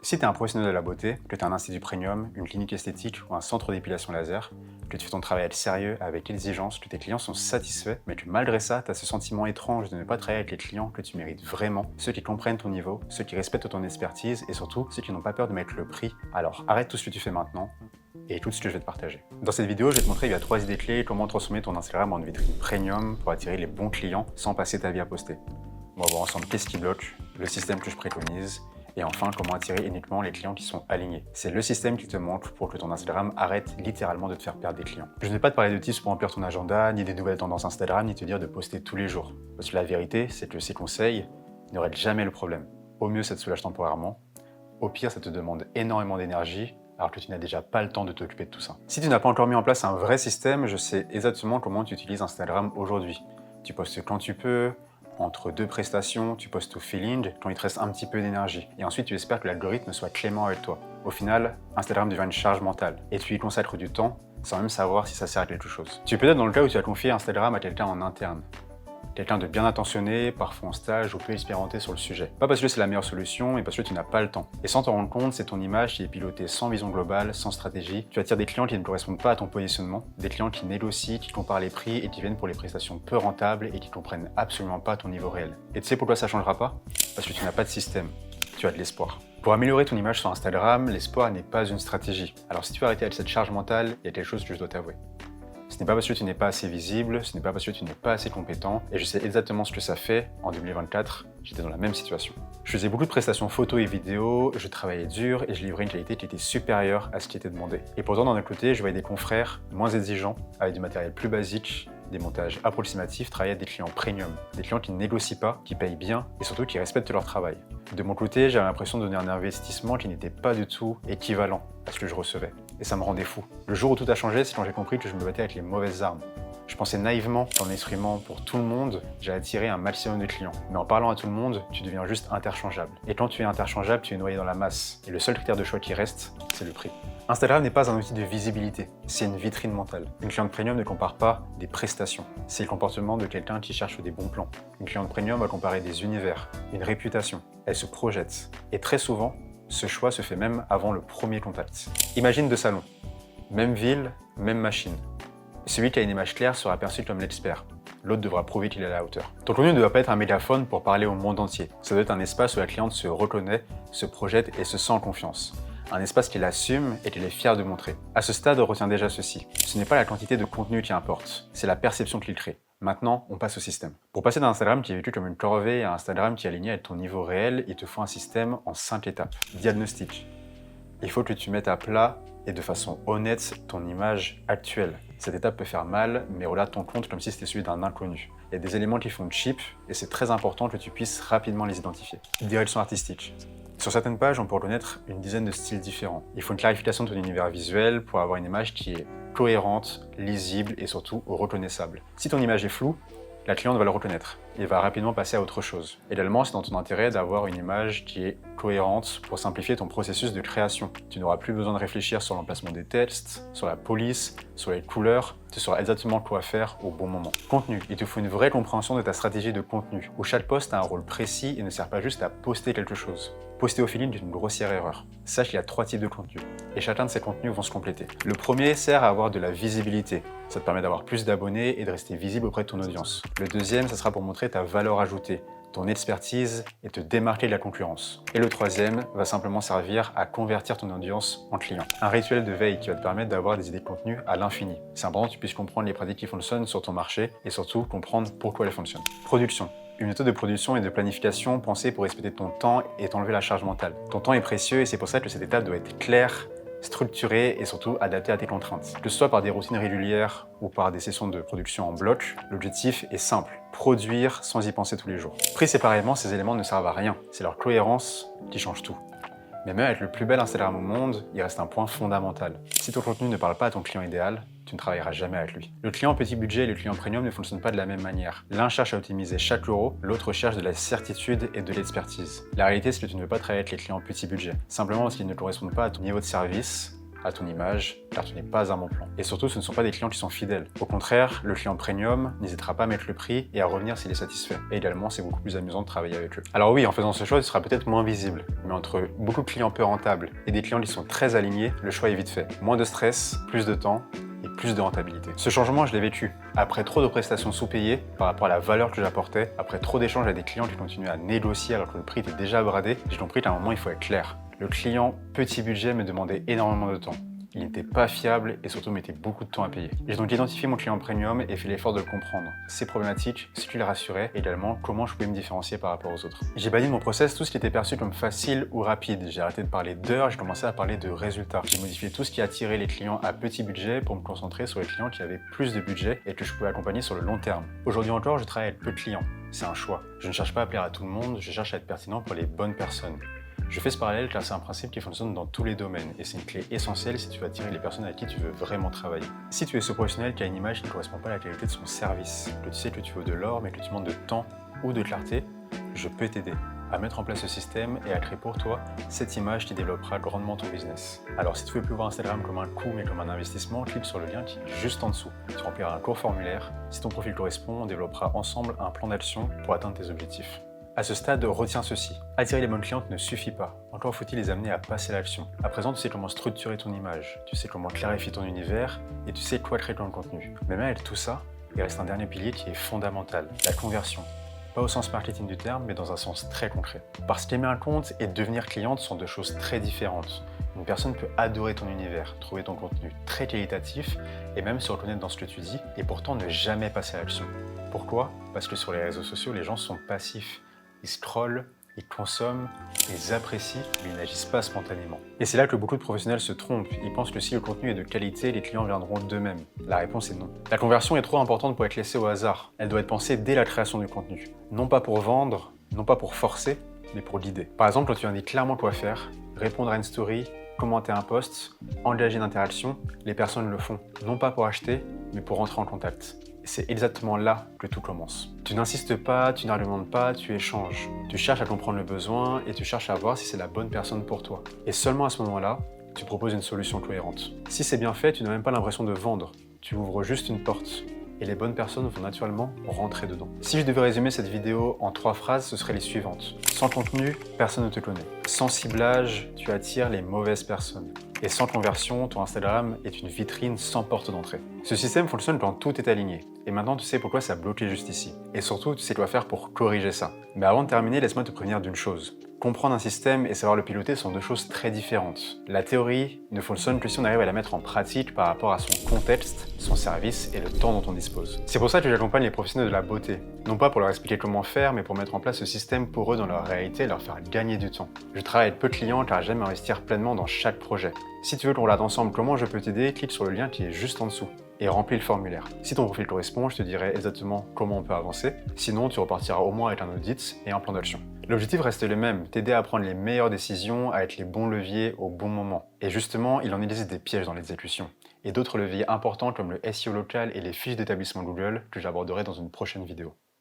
Si tu es un professionnel de la beauté, que tu as un institut premium, une clinique esthétique ou un centre d'épilation laser, que tu fais ton travail sérieux avec exigence, que tes clients sont satisfaits, mais que malgré ça, tu as ce sentiment étrange de ne pas travailler avec les clients que tu mérites vraiment, ceux qui comprennent ton niveau, ceux qui respectent ton expertise et surtout ceux qui n'ont pas peur de mettre le prix, alors arrête tout ce que tu fais maintenant et tout ce que je vais te partager. Dans cette vidéo, je vais te montrer via 3 idées clés comment transformer ton Instagram en une vitrine premium pour attirer les bons clients sans passer ta vie à poster. On va voir ensemble qu'est-ce qui bloque, le système que je préconise, et enfin, comment attirer uniquement les clients qui sont alignés. C'est le système qui te manque pour que ton Instagram arrête littéralement de te faire perdre des clients. Je ne vais pas te parler de tips pour remplir ton agenda, ni des nouvelles tendances Instagram, ni te dire de poster tous les jours. Parce que la vérité, c'est que ces conseils ne règlent jamais le problème. Au mieux, ça te soulage temporairement. Au pire, ça te demande énormément d'énergie, alors que tu n'as déjà pas le temps de t'occuper de tout ça. Si tu n'as pas encore mis en place un vrai système, je sais exactement comment tu utilises Instagram aujourd'hui. Tu postes quand tu peux, entre deux prestations, tu postes au feeling quand il te reste un petit peu d'énergie. Et ensuite, tu espères que l'algorithme soit clément avec toi. Au final, Instagram devient une charge mentale. Et tu y consacres du temps sans même savoir si ça sert à quelque chose. Tu es peut-être dans le cas où tu as confié Instagram à quelqu'un en interne. Quelqu'un de bien intentionné, parfois en stage ou peu expérimenté sur le sujet. Pas parce que c'est la meilleure solution, mais parce que tu n'as pas le temps. Et sans t'en rendre compte, c'est ton image qui est pilotée sans vision globale, sans stratégie. Tu attires des clients qui ne correspondent pas à ton positionnement, des clients qui négocient, qui comparent les prix et qui viennent pour les prestations peu rentables et qui comprennent absolument pas ton niveau réel. Et tu sais pourquoi ça changera pas? Parce que tu n'as pas de système. Tu as de l'espoir. Pour améliorer ton image sur Instagram, l'espoir n'est pas une stratégie. Alors si tu veux arrêter avec cette charge mentale, il y a quelque chose que je dois t'avouer. Ce n'est pas parce que tu n'es pas assez visible, ce n'est pas parce que tu n'es pas assez compétent, et je sais exactement ce que ça fait. En 2024, j'étais dans la même situation. Je faisais beaucoup de prestations photos et vidéos, je travaillais dur et je livrais une qualité qui était supérieure à ce qui était demandé. Et pourtant, d'un autre côté, je voyais des confrères moins exigeants, avec du matériel plus basique, des montages approximatifs, travailler avec des clients premium, des clients qui ne négocient pas, qui payent bien et surtout qui respectent leur travail. De mon côté, j'avais l'impression de donner un investissement qui n'était pas du tout équivalent à ce que je recevais. Et ça me rendait fou. Le jour où tout a changé, c'est quand j'ai compris que je me battais avec les mauvaises armes. Je pensais naïvement qu'en exprimant pour tout le monde, j'allais attirer un maximum de clients. Mais en parlant à tout le monde, tu deviens juste interchangeable. Et quand tu es interchangeable, tu es noyé dans la masse. Et le seul critère de choix qui reste, c'est le prix. Instagram n'est pas un outil de visibilité, c'est une vitrine mentale. Une cliente premium ne compare pas des prestations, c'est le comportement de quelqu'un qui cherche des bons plans. Une cliente premium va comparer des univers, une réputation, elle se projette. Et très souvent, ce choix se fait même avant le premier contact. Imagine deux salons, même ville, même machine. Celui qui a une image claire sera perçu comme l'expert. L'autre devra prouver qu'il est à la hauteur. Ton contenu ne doit pas être un mégaphone pour parler au monde entier. Ça doit être un espace où la cliente se reconnaît, se projette et se sent en confiance. Un espace qu'il assume et qu'il est fier de montrer. À ce stade, retiens déjà ceci. Ce n'est pas la quantité de contenu qui importe, c'est la perception qu'il crée. Maintenant, on passe au système. Pour passer d'un Instagram qui est vécu comme une corvée à un Instagram qui est aligné avec ton niveau réel, il te faut un système en 5 étapes. Diagnostic. Il faut que tu mettes à plat et de façon honnête ton image actuelle. Cette étape peut faire mal, mais relate ton compte comme si c'était celui d'un inconnu. Il y a des éléments qui font cheap et c'est très important que tu puisses rapidement les identifier. Direction artistique. Sur certaines pages, on peut reconnaître une dizaine de styles différents. Il faut une clarification de ton univers visuel pour avoir une image qui est cohérente, lisible et surtout reconnaissable. Si ton image est floue, la cliente va le reconnaître et va rapidement passer à autre chose. Également, c'est dans ton intérêt d'avoir une image qui est cohérente pour simplifier ton processus de création. Tu n'auras plus besoin de réfléchir sur l'emplacement des textes, sur la police, sur les couleurs, tu sauras exactement quoi faire au bon moment. Contenu. Il te faut une vraie compréhension de ta stratégie de contenu, où chaque post a un rôle précis et ne sert pas juste à poster quelque chose. Poster au feeling est une grossière erreur. Sache qu'il y a 3 types de contenus, et chacun de ces contenus vont se compléter. Le premier sert à avoir de la visibilité. Ça te permet d'avoir plus d'abonnés et de rester visible auprès de ton audience. Le deuxième, ça sera pour montrer ta valeur ajoutée, ton expertise et te démarquer de la concurrence. Et le troisième va simplement servir à convertir ton audience en client. Un rituel de veille qui va te permettre d'avoir des idées de contenu à l'infini. C'est important que tu puisses comprendre les pratiques qui fonctionnent sur ton marché et surtout comprendre pourquoi elles fonctionnent. Production. Une méthode de production et de planification pensée pour respecter ton temps et t'enlever la charge mentale. Ton temps est précieux et c'est pour ça que cette étape doit être claire, structurée et surtout adaptée à tes contraintes. Que ce soit par des routines régulières ou par des sessions de production en bloc, l'objectif est simple, produire sans y penser tous les jours. Pris séparément, ces éléments ne servent à rien, c'est leur cohérence qui change tout. Mais même avec le plus bel Instagram au monde, il reste un point fondamental. Si ton contenu ne parle pas à ton client idéal, tu ne travailleras jamais avec lui. Le client petit budget et le client premium ne fonctionnent pas de la même manière. L'un cherche à optimiser chaque euro, l'autre cherche de la certitude et de l'expertise. La réalité, c'est que tu ne veux pas travailler avec les clients petit budget, simplement parce qu'ils ne correspondent pas à ton niveau de service, à ton image, car tu n'es pas un bon plan. Et surtout, ce ne sont pas des clients qui sont fidèles. Au contraire, le client premium n'hésitera pas à mettre le prix et à revenir s'il est satisfait. Et également, c'est beaucoup plus amusant de travailler avec eux. Alors oui, en faisant ce choix, il sera peut-être moins visible, mais entre beaucoup de clients peu rentables et des clients qui sont très alignés, le choix est vite fait. Moins de stress, plus de temps, et plus de rentabilité. Ce changement, je l'ai vécu. Après trop de prestations sous-payées par rapport à la valeur que j'apportais, après trop d'échanges avec des clients qui continuaient à négocier alors que le prix était déjà bradé, j'ai compris qu'à un moment, il faut être clair. Le client petit budget me demandait énormément de temps. Il n'était pas fiable et surtout mettait beaucoup de temps à payer. J'ai donc identifié mon client premium et fait l'effort de le comprendre. Ses problématiques, ce qui le rassurait, et également comment je pouvais me différencier par rapport aux autres. J'ai banni de mon process tout ce qui était perçu comme facile ou rapide. J'ai arrêté de parler d'heures, j'ai commencé à parler de résultats. J'ai modifié tout ce qui attirait les clients à petit budget pour me concentrer sur les clients qui avaient plus de budget et que je pouvais accompagner sur le long terme. Aujourd'hui encore, je travaille avec peu de clients. C'est un choix. Je ne cherche pas à plaire à tout le monde, je cherche à être pertinent pour les bonnes personnes. Je fais ce parallèle car c'est un principe qui fonctionne dans tous les domaines et c'est une clé essentielle si tu veux attirer les personnes avec qui tu veux vraiment travailler. Si tu es ce professionnel qui a une image qui ne correspond pas à la qualité de son service, que tu sais que tu veux de l'or mais que tu manques de temps ou de clarté, je peux t'aider à mettre en place ce système et à créer pour toi cette image qui développera grandement ton business. Alors si tu veux plus voir Instagram comme un coût mais comme un investissement, clique sur le lien qui est juste en dessous. Tu rempliras un court formulaire. Si ton profil correspond, on développera ensemble un plan d'action pour atteindre tes objectifs. À ce stade, retiens ceci. Attirer les bonnes clientes ne suffit pas. Encore faut-il les amener à passer à l'action. À présent, tu sais comment structurer ton image, tu sais comment clarifier ton univers et tu sais quoi créer dans le contenu. Mais même avec tout ça, il reste un dernier pilier qui est fondamental, la conversion. Pas au sens marketing du terme, mais dans un sens très concret. Parce qu'aimer un compte et devenir cliente sont deux choses très différentes. Une personne peut adorer ton univers, trouver ton contenu très qualitatif et même se reconnaître dans ce que tu dis et pourtant ne jamais passer à l'action. Pourquoi? Parce que sur les réseaux sociaux, les gens sont passifs. Ils scrollent, ils consomment, ils apprécient, mais ils n'agissent pas spontanément. Et c'est là que beaucoup de professionnels se trompent. Ils pensent que si le contenu est de qualité, les clients viendront d'eux-mêmes. La réponse est non. La conversion est trop importante pour être laissée au hasard. Elle doit être pensée dès la création du contenu. Non pas pour vendre, non pas pour forcer, mais pour guider. Par exemple, quand tu indiques clairement quoi faire, répondre à une story, commenter un post, engager une interaction, les personnes le font. Non pas pour acheter, mais pour rentrer en contact. C'est exactement là que tout commence. Tu n'insistes pas, tu n'argumentes pas, tu échanges. Tu cherches à comprendre le besoin et tu cherches à voir si c'est la bonne personne pour toi. Et seulement à ce moment-là, tu proposes une solution cohérente. Si c'est bien fait, tu n'as même pas l'impression de vendre. Tu ouvres juste une porte. Et les bonnes personnes vont naturellement rentrer dedans. Si je devais résumer cette vidéo en 3 phrases, ce seraient les suivantes. Sans contenu, personne ne te connaît. Sans ciblage, tu attires les mauvaises personnes. Et sans conversion, ton Instagram est une vitrine sans porte d'entrée. Ce système fonctionne quand tout est aligné. Et maintenant, tu sais pourquoi ça a bloqué juste ici. Et surtout, tu sais quoi faire pour corriger ça. Mais avant de terminer, laisse-moi te prévenir d'une chose. Comprendre un système et savoir le piloter sont deux choses très différentes. La théorie ne fonctionne que si on arrive à la mettre en pratique par rapport à son contexte, son service et le temps dont on dispose. C'est pour ça que j'accompagne les professionnels de la beauté. Non pas pour leur expliquer comment faire, mais pour mettre en place ce système pour eux dans leur réalité et leur faire gagner du temps. Je travaille avec peu de clients car j'aime investir pleinement dans chaque projet. Si tu veux qu'on regarde ensemble comment je peux t'aider, clique sur le lien qui est juste en dessous et remplis le formulaire. Si ton profil correspond, je te dirai exactement comment on peut avancer. Sinon, tu repartiras au moins avec un audit et un plan d'action. L'objectif reste le même, t'aider à prendre les meilleures décisions, à être les bons leviers au bon moment. Et justement, il en existe des pièges dans l'exécution. Et d'autres leviers importants comme le SEO local et les fiches d'établissement Google que j'aborderai dans une prochaine vidéo.